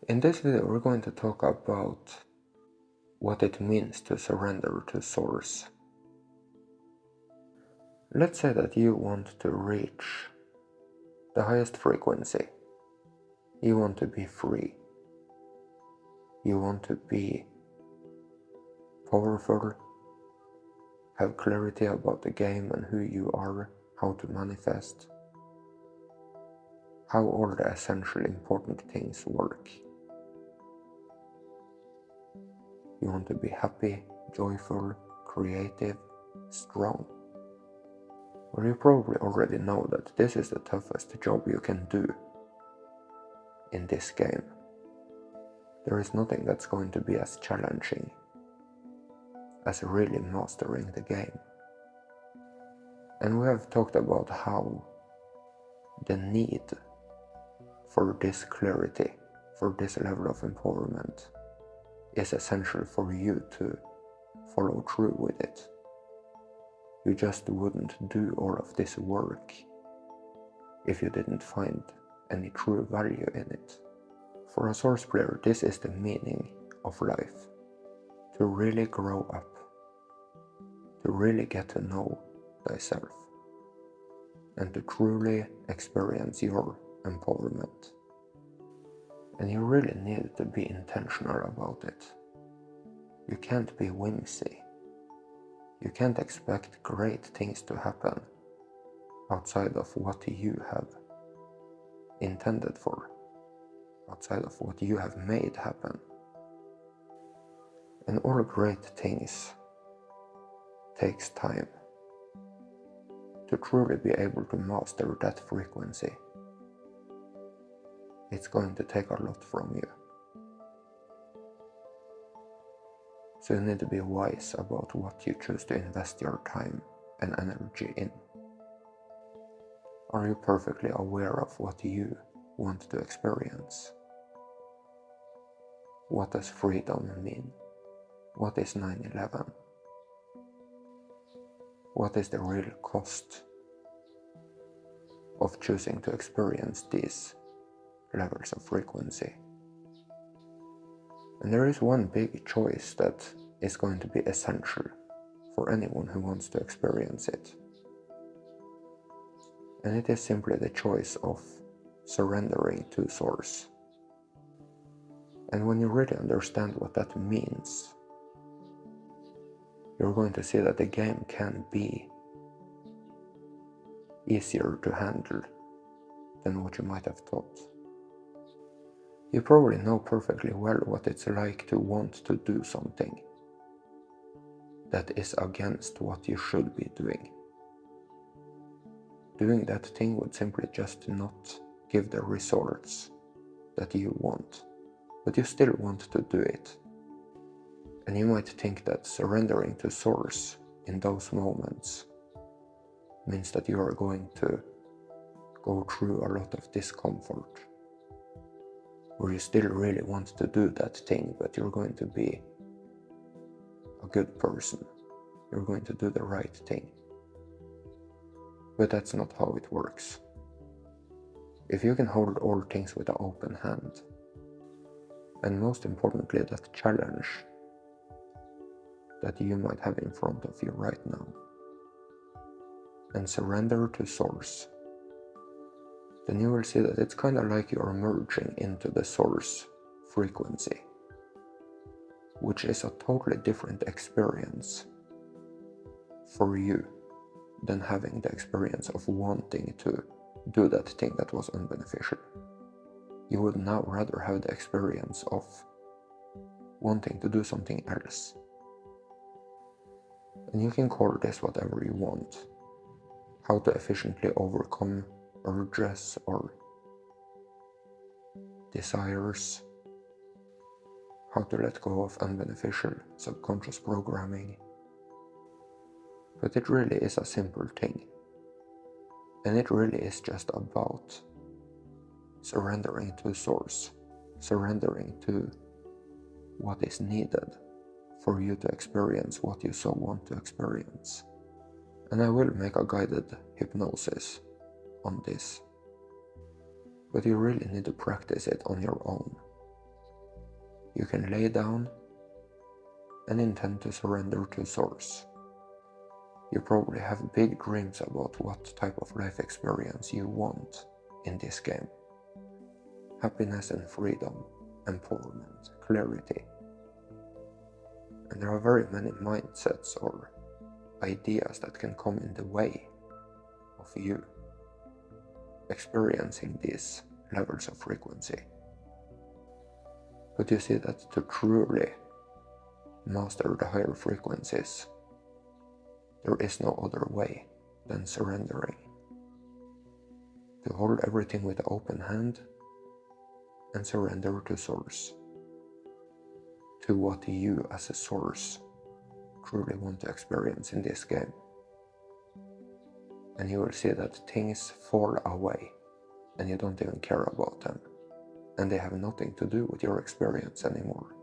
In this video, we're going to talk about what it means to surrender to source. Let's say that you want to reach the highest frequency. You want to be free. You want to be powerful, have clarity about the game and who you are, how to manifest, how all the essential important things work. You want to be happy, joyful, creative, strong. Well, you probably already know that this is the toughest job you can do in this game. There is nothing that's going to be as challenging as really mastering the game. And we have talked about how the need for this clarity, for this level of empowerment, is essential for you to follow through with it. You just wouldn't do all of this work if you didn't find any true value in it. For a Source player, this is the meaning of life. To really grow up, to really get to know thyself, and to truly experience your empowerment. And you really need to be intentional about it. You can't be whimsy. You can't expect great things to happen outside of what you have intended for, outside of what you have made happen. And all great things takes time. To truly be able to master that frequency, it's going to take a lot from you. So you need to be wise about what you choose to invest your time and energy in. Are you perfectly aware of what you want to experience? What does freedom mean? What is 9/11? What is the real cost of choosing to experience these levels of frequency? And there is one big choice that is going to be essential for anyone who wants to experience it. And it is simply the choice of surrendering to source. And when you really understand what that means, you're going to see that the game can be easier to handle than what you might have thought. You probably know perfectly well what it's like to want to do something that is against what you should be doing. Doing that thing would simply just not give the results that you want, but you still want to do it. And you might think that surrendering to source in those moments means that you are going to go through a lot of discomfort, where you still really want to do that thing, but you're going to be a good person. You're going to do the right thing. But that's not how it works. If you can hold all things with an open hand, and most importantly that challenge that you might have in front of you right now, and surrender to source, then you will see that it's kind of like you're merging into the source frequency, which is a totally different experience for you than having the experience of wanting to do that thing that was unbeneficial. You would now rather have the experience of wanting to do something else. And you can call this whatever you want. How to efficiently overcome urges or desires. How to let go of unbeneficial subconscious programming. But it really is a simple thing. And it really is just about surrendering to source, surrendering to what is needed for you to experience what you so want to experience. And I will make a guided hypnosis on this, but you really need to practice it on your own. you can lay down and intend to surrender to Source. You probably have big dreams about what type of life experience you want in this game. Happiness and freedom, empowerment, clarity. And there are very many mindsets or ideas that can come in the way of you experiencing these levels of frequency. But you see that to truly master the higher frequencies, there is no other way than surrendering. To hold everything with an open hand and surrender to Source, to what you as a Source truly want to experience in this game. And you will see that things fall away and you don't even care about them, and they have nothing to do with your experience anymore.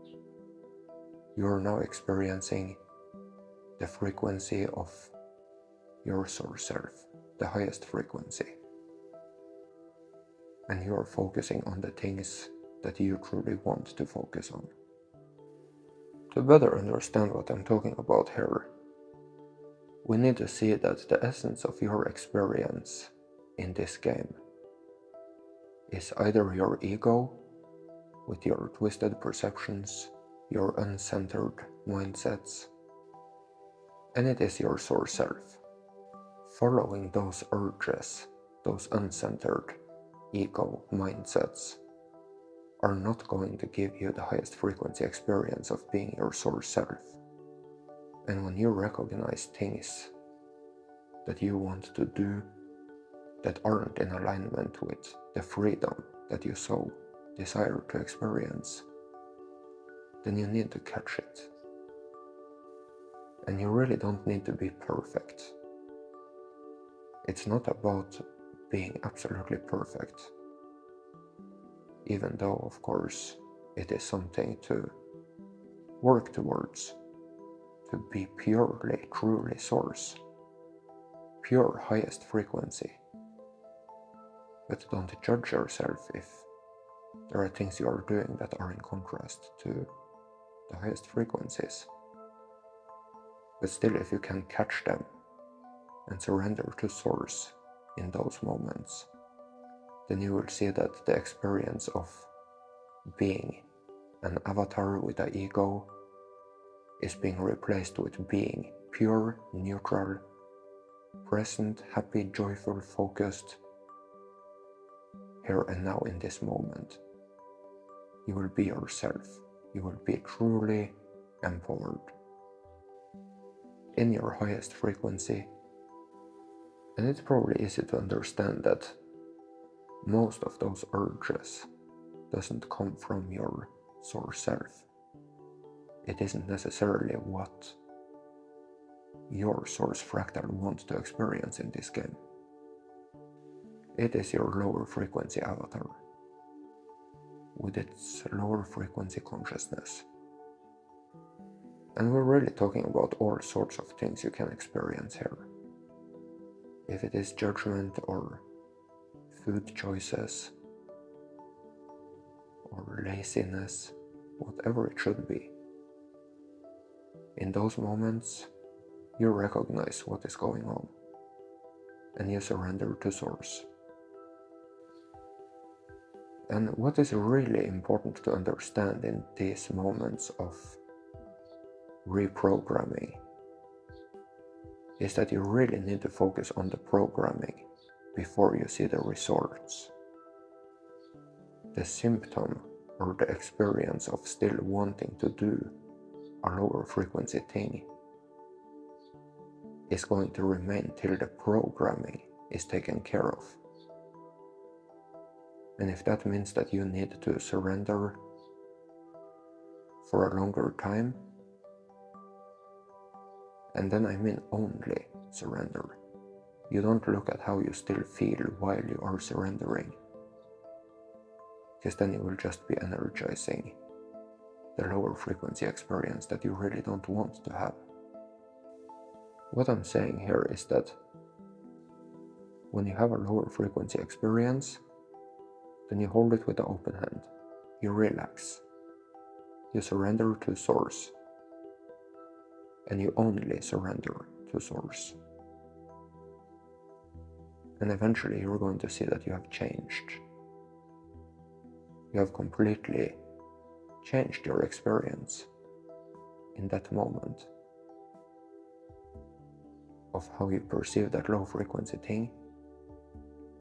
You are now experiencing the frequency of your Source Self, the highest frequency. And you are focusing on the things that you truly want to focus on. To better understand what I'm talking about here, we need to see that the essence of your experience in this game is either your ego, with your twisted perceptions, your uncentered mindsets, and it is your Source Self. Following those urges, those uncentered ego mindsets, are not going to give you the highest frequency experience of being your Source Self. And when you recognize things that you want to do that aren't in alignment with the freedom that you so desire to experience, then you need to catch it. And you really don't need to be perfect. It's not about being absolutely perfect, even though, of course, it is something to work towards, to be purely, truly Source, pure highest frequency. But don't judge yourself if there are things you are doing that are in contrast to the highest frequencies. But still, if you can catch them and surrender to Source in those moments, then you will see that the experience of being an avatar with an ego is being replaced with being pure, neutral, present, happy, joyful, focused, here and now in this moment. You will be yourself. You will be truly empowered in your highest frequency. And it's probably easy to understand that most of those urges doesn't come from your Source Self. It isn't necessarily what your Source Fractal wants to experience in this game. It is your lower frequency avatar with its lower frequency consciousness. And we're really talking about all sorts of things you can experience here. If it is judgment or food choices or laziness, whatever it should be. In those moments, you recognize what is going on and you surrender to Source. And what is really important to understand in these moments of reprogramming is that you really need to focus on the programming before you see the results. The symptom or the experience of still wanting to do a lower frequency thing is going to remain till the programming is taken care of. And if that means that you need to surrender for a longer time, and then I mean only surrender. You don't look at how you still feel while you are surrendering, because then you will just be energizing the lower frequency experience that you really don't want to have. What I'm saying here is that when you have a lower frequency experience, then you hold it with an open hand, you relax, you surrender to Source, and you only surrender to Source. And eventually you're going to see that you have changed. You have completely changed your experience in that moment of how you perceive that low frequency thing,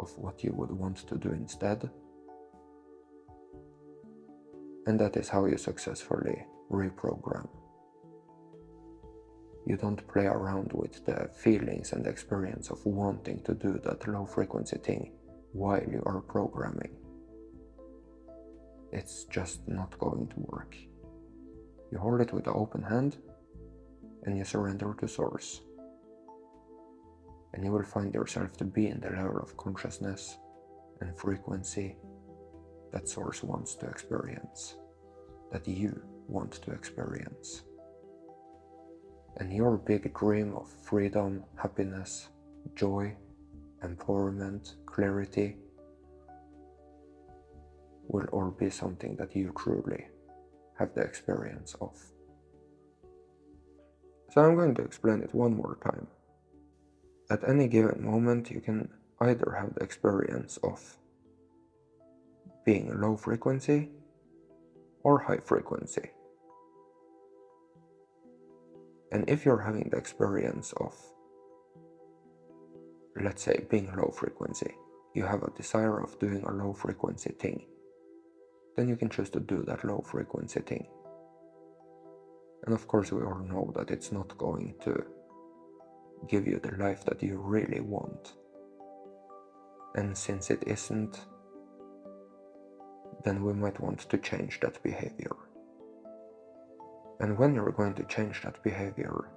of what you would want to do instead. And that is how you successfully reprogram. You don't play around with the feelings and experience of wanting to do that low frequency thing while you are programming. It's just not going to work. You hold it with an open hand and you surrender to Source. And you will find yourself to be in the level of consciousness and frequency that Source wants to experience, that you want to experience. And your big dream of freedom, happiness, joy, empowerment, clarity will all be something that you truly have the experience of. So I'm going to explain it one more time. At any given moment, you can either have the experience of being low frequency or high frequency. And if you're having the experience of, let's say, being low frequency, you have a desire of doing a low frequency thing, then you can choose to do that low frequency thing. And of course we all know that it's not going to give you the life that you really want. And since it isn't, then we might want to change that behavior. And when you're going to change that behavior,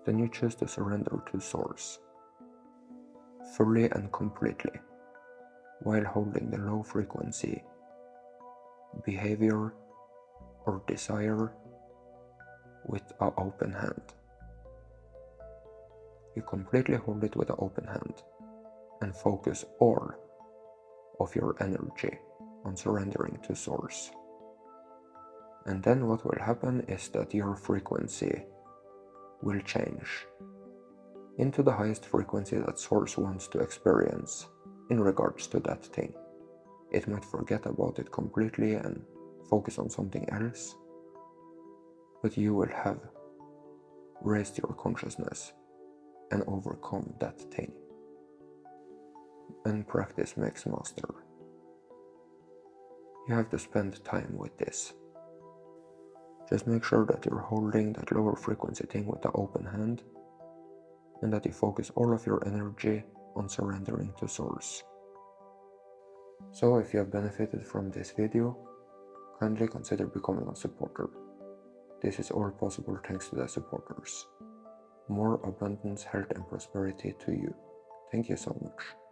then you choose to surrender to Source, fully and completely, while holding the low frequency behavior or desire with an open hand. You completely hold it with an open hand and focus all of your energy on surrendering to Source. And then what will happen is that your frequency will change into the highest frequency that Source wants to experience in regards to that thing. It might forget about it completely and focus on something else, but you will have raised your consciousness and overcome that thing. And practice makes master. You have to spend time with this. Just make sure that you're holding that lower frequency thing with the open hand, and that you focus all of your energy on surrendering to Source. So if you have benefited from this video, kindly consider becoming a supporter. This is all possible thanks to the supporters. More abundance, health and prosperity to you. Thank you so much.